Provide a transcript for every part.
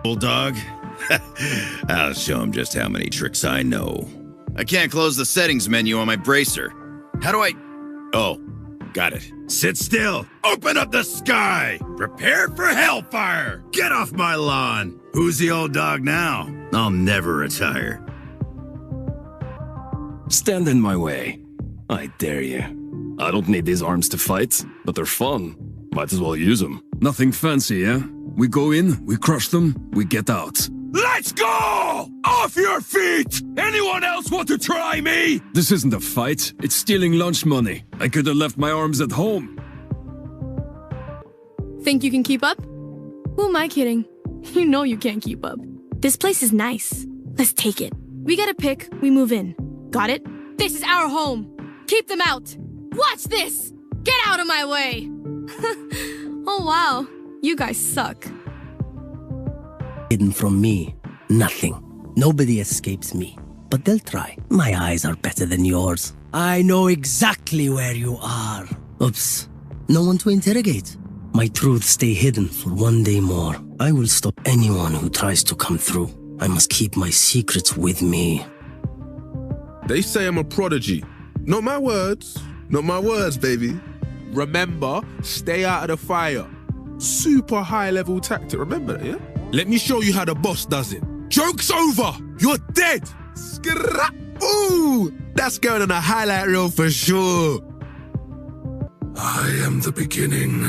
Bulldog? I'll show him just how many tricks I know. I can't close the settings menu on my bracer. How do I... Oh, got it. Sit still. Open up the sky. Prepare for hellfire. Get off my lawn. Who's the old dog now? I'll never retire. Stand in my way. I dare you. I don't need these arms to fight, but they're fun. Might as well use them. Nothing fancy, yeah? We go in, we crush them, we get out. Let's go! Off your feet! Anyone else want to try me? This isn't a fight, it's stealing lunch money. I could have left my arms at home. Think you can keep up? Who am I kidding? You know you can't keep up. This place is nice. Let's take it. We get a pick, we move in. Got it? This is our home. Keep them out. Watch this! Get out of my way! Oh wow, you guys suck. Hidden from me, nothing. Nobody escapes me. But they'll try. My eyes are better than yours. I know exactly where you are. Oops. No one to interrogate. My truths stay hidden for one day more. I will stop anyone who tries to come through. I must keep my secrets with me. They say I'm a prodigy. Not my words. Not my words, baby. Remember, stay out of the fire. Super high-level tactic, remember that, yeah? Let me show you how the boss does it. Joke's over! You're dead! Scrap! Ooh! That's going on a highlight reel for sure. I am the beginning.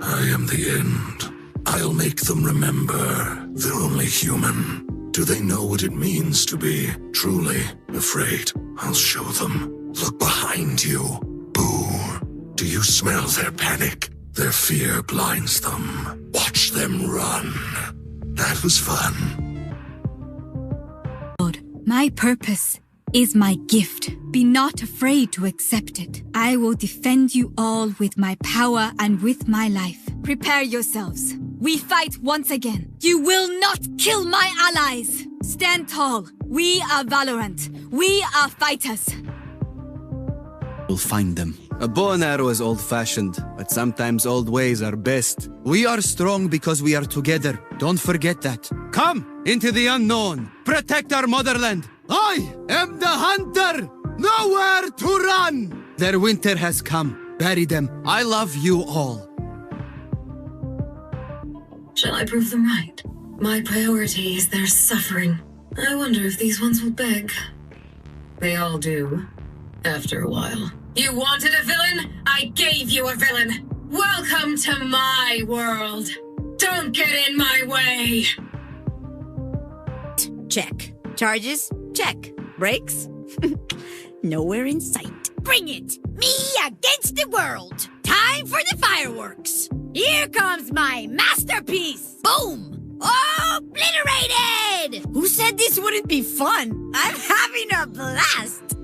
I am the end. I'll make them remember. They're only human. Do they know what it means to be truly afraid? I'll show them. Look behind you. Boo. Do you smell their panic? Their fear blinds them. Watch them run. That was fun. My purpose is my gift. Be not afraid to accept it. I will defend you all with my power and with my life. Prepare yourselves. We fight once again. You will not kill my allies. Stand tall. We are Valorant. We are fighters. We'll find them. A bow and arrow is old-fashioned, but sometimes old ways are best. We are strong because we are together. Don't forget that. Come into the unknown. Protect our motherland. I am the hunter. Nowhere to run. Their winter has come. Bury them. I love you all. Shall I prove them right? My priority is their suffering. I wonder if these ones will beg. They all do. After a while. You wanted a villain? I gave you a villain. Welcome to my world. Don't get in my way. Check. Charges? Check. Brakes? Nowhere in sight. Bring it! Me against the world! Time for the fireworks! Here comes my masterpiece! Boom! Obliterated! Who said this wouldn't be fun? I'm having a blast!